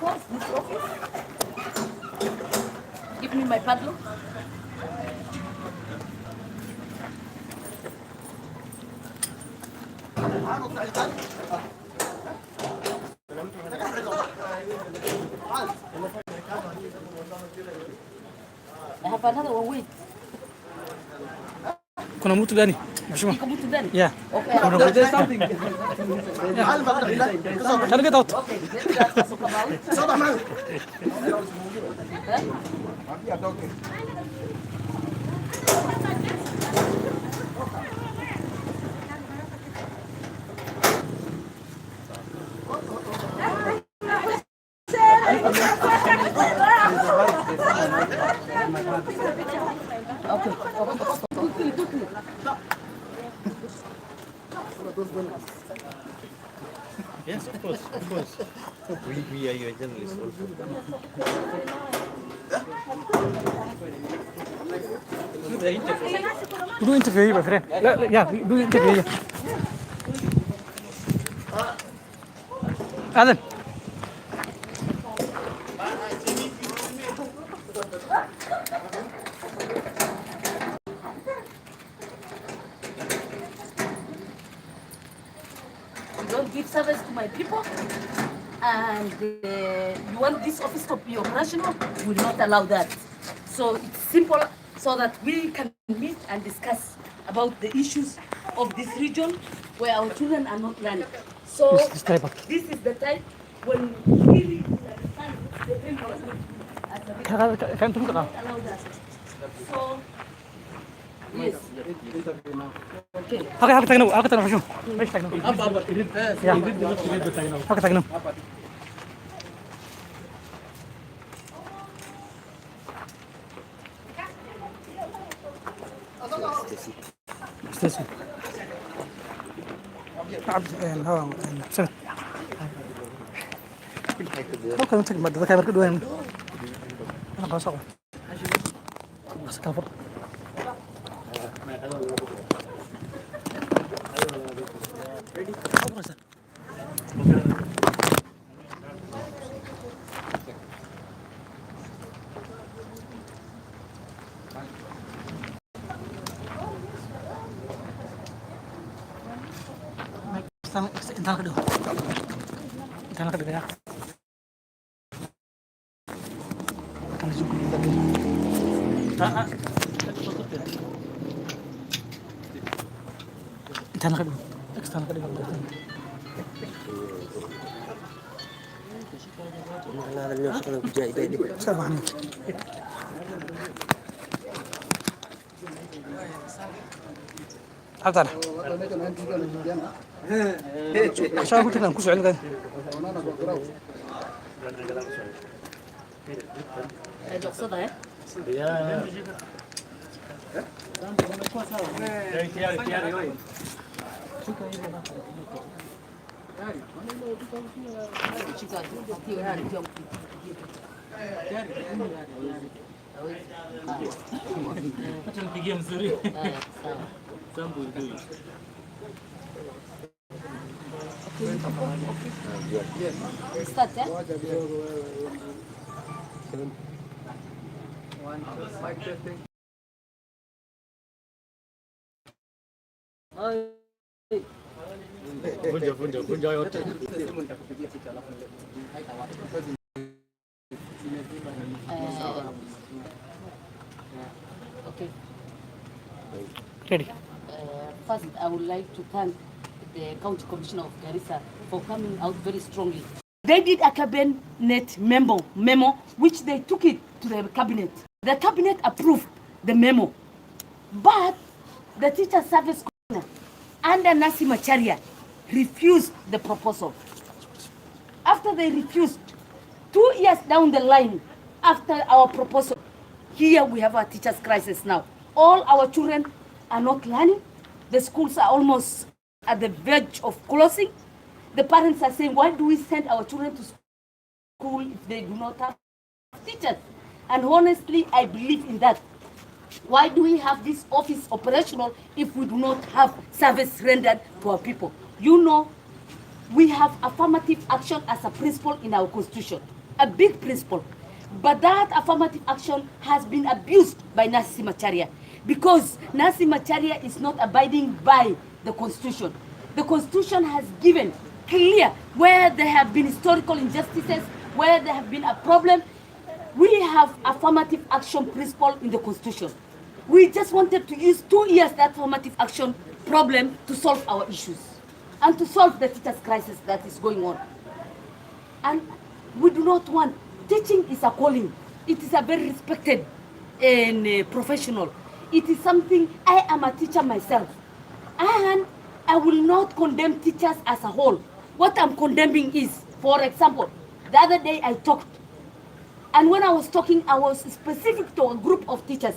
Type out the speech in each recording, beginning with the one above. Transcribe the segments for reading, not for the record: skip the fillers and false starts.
course, this office. Give me my padlock. I have another one. Wait. Kuna mtu ndani? Mheshimiwa. Iko mtu ndani? Yeah. Okay. There's something. Can I get out? Okay. Let's talk about it. Okay. Quickly. Yes, of course. We are your journalists also. Do interview here, my friend. Yeah, do interview here. Alan. Don't give service to my people, and you want this office to be operational, we will not allow that. So it's simple, so that we can meet and discuss about the issues of this region where our children are not learning. So this is the time when we understand the people as a people, not allow that. So yes. Okay. Haka tagno, Mheshimiwa. Mesh tagno. Yeah. Haka tagno. Stacy. سنة. ممكن نمسك المادة ذكاء بركض وين؟ أنا خلاص أقول. بس كافر. Intan kedua ya. Intan kedua. Eksternal kedua. Sama. Apa عشان قلت لك نكوس على Start, yeah? Okay. Ready. First, I would like to thank the County Commissioner of Garissa for coming out very strongly. They did a cabinet memo, which they took it to the cabinet. The cabinet approved the memo, but the teacher service commissioner under Nasi Macharia refused the proposal. After they refused, 2 years down the line, after our proposal, here we have a teachers' crisis now. All our children are not learning. The schools are almost at the verge of closing. The parents are saying, why do we send our children to school if they do not have teachers? And honestly, I believe in that. Why do we have this office operational if we do not have service rendered to our people? You know, we have affirmative action as a principle in our constitution. a big principle. But that affirmative action has been abused by Nasi Macharia, because Nasi Macharia is not abiding by the Constitution. The Constitution has given clear where there have been historical injustices, where there have been a problem. We have affirmative action principle in the Constitution. We just wanted to use 2 years that affirmative action problem to solve our issues and to solve the teachers' crisis that is going on. And we do not want, teaching is a calling. It is a very respected and professional. It is something, I am a teacher myself. And I will not condemn teachers as a whole. What I'm condemning is, for example, the other day I talked, and when I was talking, I was specific to a group of teachers.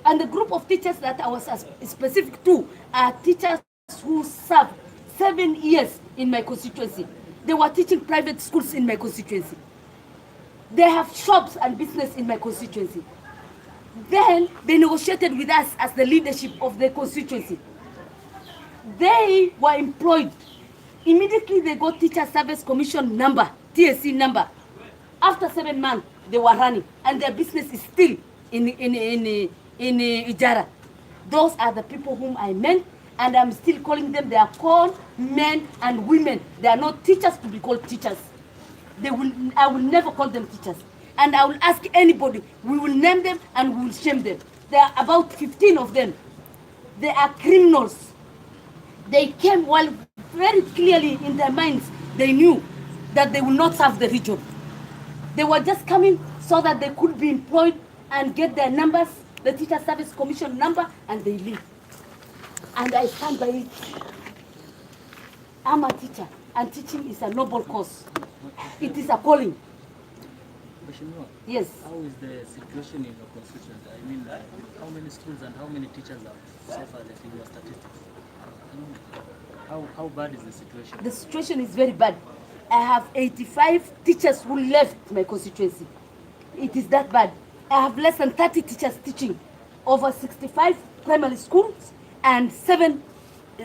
And the group of teachers that I was specific to are teachers who served 7 years in my constituency. They were teaching private schools in my constituency. They have shops and business in my constituency. Then they negotiated with us as the leadership of the constituency. They were employed. Immediately they got Teacher Service Commission number, TSC number. After 7 months, they were running, and their business is still in Ijara. Those are the people whom I meant, and I'm still calling them. They are called men and women. They are not teachers to be called teachers. I will never call them teachers. And I will ask anybody, we will name them and we will shame them. There are about 15 of them. They are criminals. They came while very clearly in their minds, they knew that they will not serve the region. They were just coming so that they could be employed and get their numbers, the Teacher Service Commission number, and they leave. And I stand by it. I'm a teacher, and teaching is a noble cause. It is a calling. Yes. How is the situation in your constituency? I mean, how many schools and how many teachers have suffered in your statistics? How bad is the situation? The situation is very bad. I have 85 teachers who left my constituency. It is that bad. I have less than 30 teachers teaching over 65 primary schools and 7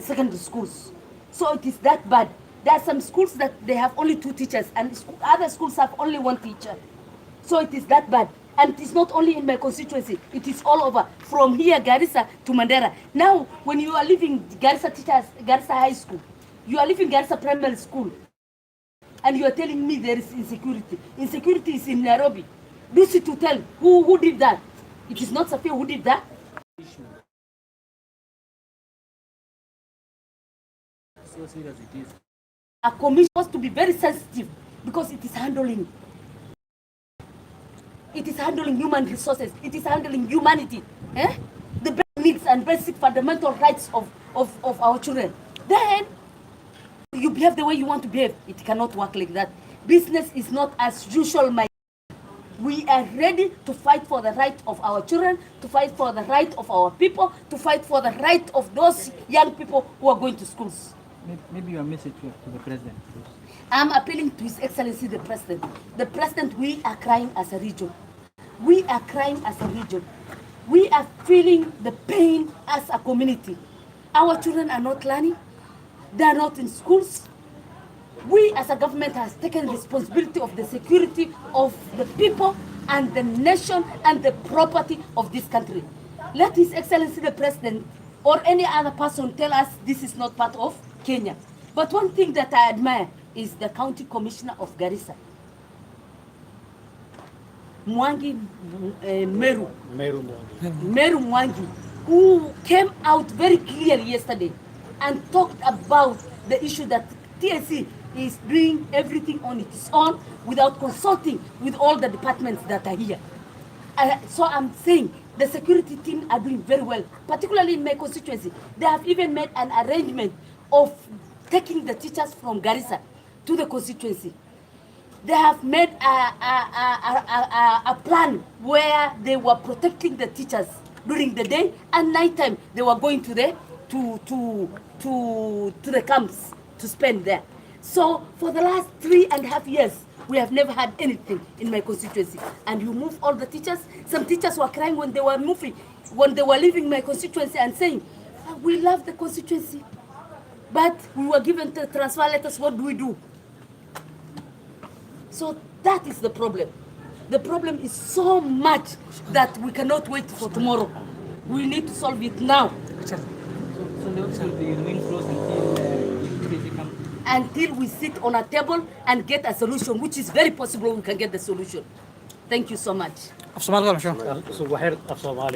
secondary schools. So it is that bad. There are some schools that they have only 2 teachers, and other schools have only 1 teacher. So it is that bad. And it is not only in my constituency, it is all over, from here, Garissa to Mandera. Now, when you are leaving Garissa teachers, Garissa High School, you are leaving Garissa Primary School, and you are telling me there is insecurity. Insecurity is in Nairobi. Lucy to tell who did that. It is not Safia who did that. So serious it is. A commission has to be very sensitive because it is handling. It is handling human resources. It is handling humanity. The basic needs and basic fundamental rights of our children. Then you behave the way you want to behave. It cannot work like that. Business is not as usual, my. We are ready to fight for the right of our children, to fight for the right of our people, to fight for the right of those young people who are going to schools. Maybe your message to the president. I'm appealing to His Excellency the President. The President, we are crying as a region. We are crying as a region. We are feeling the pain as a community. Our children are not learning. They are not in schools. We as a government has taken responsibility of the security of the people and the nation and the property of this country. Let His Excellency the President or any other person tell us this is not part of Kenya. But one thing that I admire is the County Commissioner of Garissa, Mwangi Meru Mwangi, who came out very clearly yesterday and talked about the issue that TSC is doing everything on its own without consulting with all the departments that are here. So I'm saying the security team are doing very well, particularly in my constituency. They have even made an arrangement of taking the teachers from Garissa to the constituency. They have made a plan where they were protecting the teachers during the day, and nighttime they were going to the camps to spend there. So for the last 3.5 years, we have never had anything in my constituency. And you move all the teachers. Some teachers were crying when they were moving, when they were leaving my constituency and saying, we love the constituency, but we were given the transfer letters. What do we do? So that is the problem. The problem is so much that we cannot wait for tomorrow. We need to solve it now. So the office will be remain closed until electricity comes. Until we sit on a table and get a solution, which is very possible we can get the solution. Thank you so much. af Soomaaliga waa maxay So waxay af Soomaali